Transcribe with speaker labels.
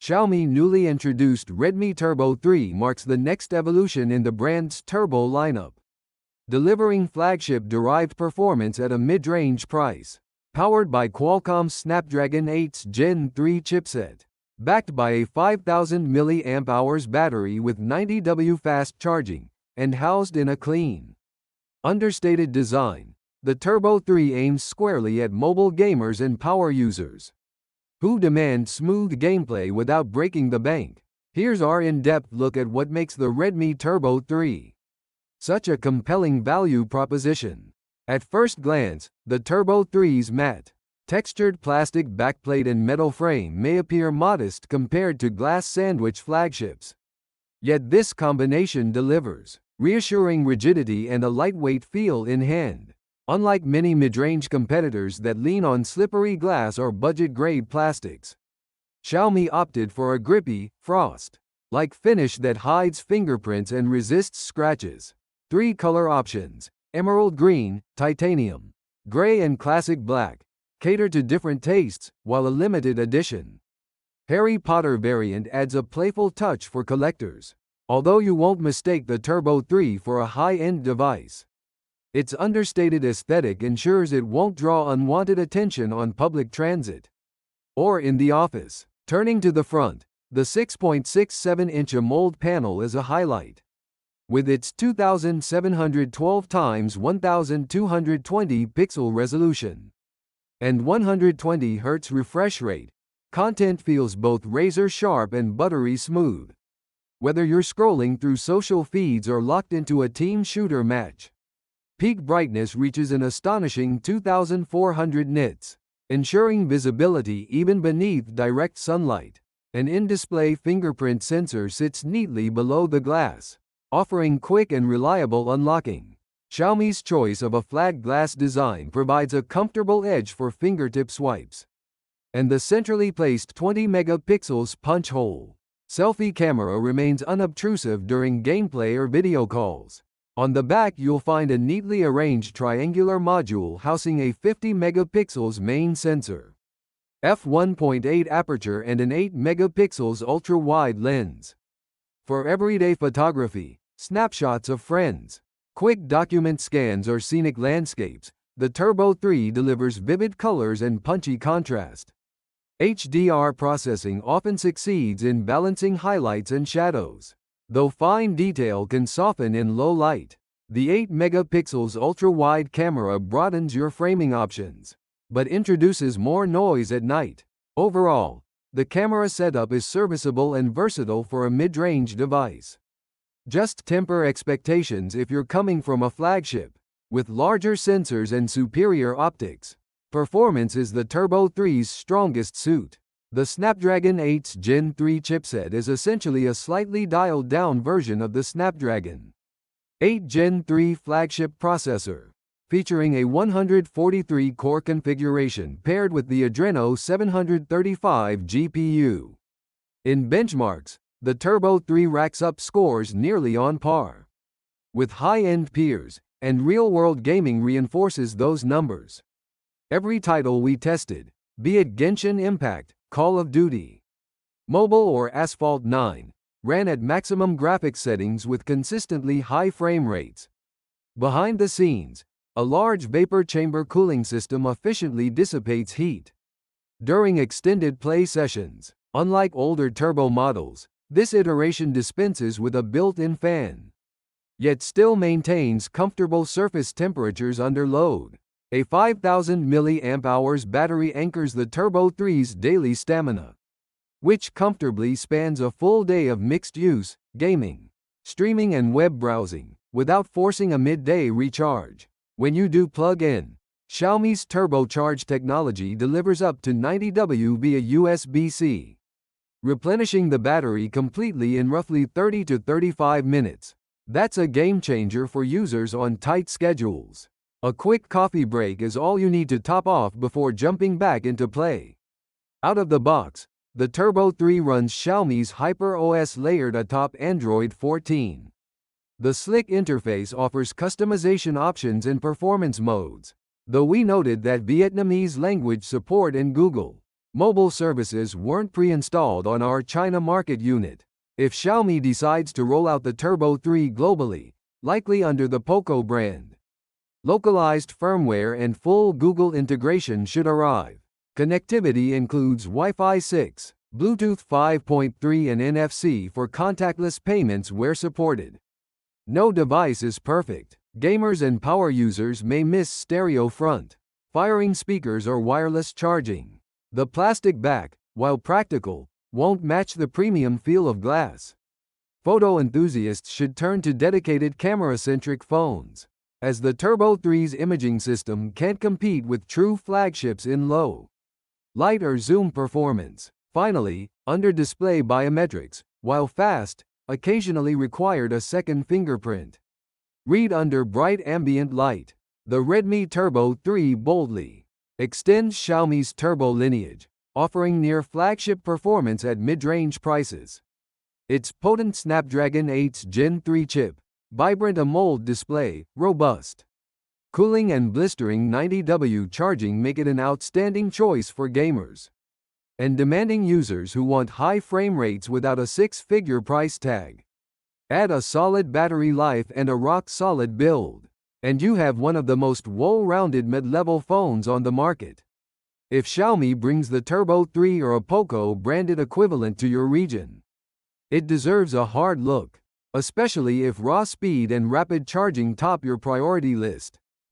Speaker 1: Xiaomi newly introduced Redmi Turbo 3 marks the next evolution in the brand's Turbo lineup, delivering flagship-derived performance at a mid-range price. Powered by Qualcomm's Snapdragon 8's Gen 3 chipset, backed by a 5000 mAh battery with 90W fast charging, and housed in a clean, understated design, the Turbo 3 aims squarely at mobile gamers and power users who demand smooth gameplay without breaking the bank. Here's our in-depth look at what makes the Redmi Turbo 3 such a compelling value proposition. At first glance, the Turbo 3's matte, textured plastic backplate and metal frame may appear modest compared to glass sandwich flagships. Yet this combination delivers reassuring rigidity and a lightweight feel in hand. Unlike many mid-range competitors that lean on slippery glass or budget-grade plastics, Xiaomi opted for a grippy, frost-like finish that hides fingerprints and resists scratches. 3 color options: emerald green, titanium, gray and classic black, cater to different tastes, while a limited edition Harry Potter variant adds a playful touch for collectors. Although you won't mistake the Turbo 3 for a high-end device, its understated aesthetic ensures it won't draw unwanted attention on public transit or in the office. Turning to the front, the 6.67-inch AMOLED panel is a highlight. With its 2712 x 1220 pixel resolution and 120 Hz refresh rate, content feels both razor-sharp and buttery smooth. Whether you're scrolling through social feeds or locked into a team shooter match, peak brightness reaches an astonishing 2400 nits, ensuring visibility even beneath direct sunlight. An in-display fingerprint sensor sits neatly below the glass, offering quick and reliable unlocking. Xiaomi's choice of a flat glass design provides a comfortable edge for fingertip swipes. And the centrally placed 20 megapixels punch hole selfie camera remains unobtrusive during gameplay or video calls. On the back you'll find a neatly arranged triangular module housing a 50 megapixels main sensor, f1.8 aperture and an 8 megapixels ultra-wide lens. For everyday photography, snapshots of friends, quick document scans or scenic landscapes, the Turbo 3 delivers vivid colors and punchy contrast. HDR processing often succeeds in balancing highlights and shadows, though fine detail can soften in low light. The 8 megapixels ultra-wide camera broadens your framing options, but introduces more noise at night. Overall, the camera setup is serviceable and versatile for a mid-range device. Just temper expectations if you're coming from a flagship. With larger sensors and superior optics, performance is the Turbo 3's strongest suit. The Snapdragon 8's Gen 3 chipset is essentially a slightly dialed-down version of the Snapdragon 8 Gen 3 flagship processor, featuring a 143-core configuration paired with the Adreno 735 GPU. In benchmarks, the Turbo 3 racks up scores nearly on par with high-end peers, and real-world gaming reinforces those numbers. Every title we tested, be it Genshin Impact, Call of Duty Mobile or Asphalt 9, ran at maximum graphics settings with consistently high frame rates. Behind the scenes, a large vapor chamber cooling system efficiently dissipates heat during extended play sessions. Unlike older Turbo models, this iteration dispenses with a built-in fan, yet still maintains comfortable surface temperatures under load. A 5000 mAh battery anchors the Turbo 3's daily stamina, which comfortably spans a full day of mixed-use, gaming, streaming and web browsing, without forcing a midday recharge. When you do plug in, Xiaomi's turbocharge technology delivers up to 90W via USB-C, replenishing the battery completely in roughly 30 to 35 minutes. That's a game-changer for users on tight schedules. A quick coffee break is all you need to top off before jumping back into play. Out of the box, the Turbo 3 runs Xiaomi's HyperOS layered atop Android 14. The slick interface offers customization options in performance modes, though we noted that Vietnamese language support in Google Mobile services weren't pre-installed on our China market unit. If Xiaomi decides to roll out the Turbo 3 globally, likely under the Poco brand, localized firmware and full Google integration should arrive. Connectivity includes Wi-Fi 6, Bluetooth 5.3 and NFC for contactless payments where supported. No device is perfect. Gamers and power users may miss stereo front, firing speakers or wireless charging. The plastic back, while practical, won't match the premium feel of glass. Photo enthusiasts should turn to dedicated camera-centric phones, as the Turbo 3's imaging system can't compete with true flagships in low light or zoom performance. Finally, under-display biometrics, while fast, occasionally required a second fingerprint. Read under bright ambient light. The Redmi Turbo 3 boldly extends Xiaomi's Turbo lineage, offering near flagship performance at mid-range prices. Its potent Snapdragon 8's Gen 3 chip, vibrant AMOLED display, robust cooling and blistering 90W charging make it an outstanding choice for gamers and demanding users who want high frame rates without a six-figure price tag. Add a solid battery life and a rock-solid build, and you have one of the most well-rounded mid-level phones on the market. If Xiaomi brings the Turbo 3 or a Poco branded equivalent to your region, it deserves a hard look, especially if raw speed and rapid charging top your priority list.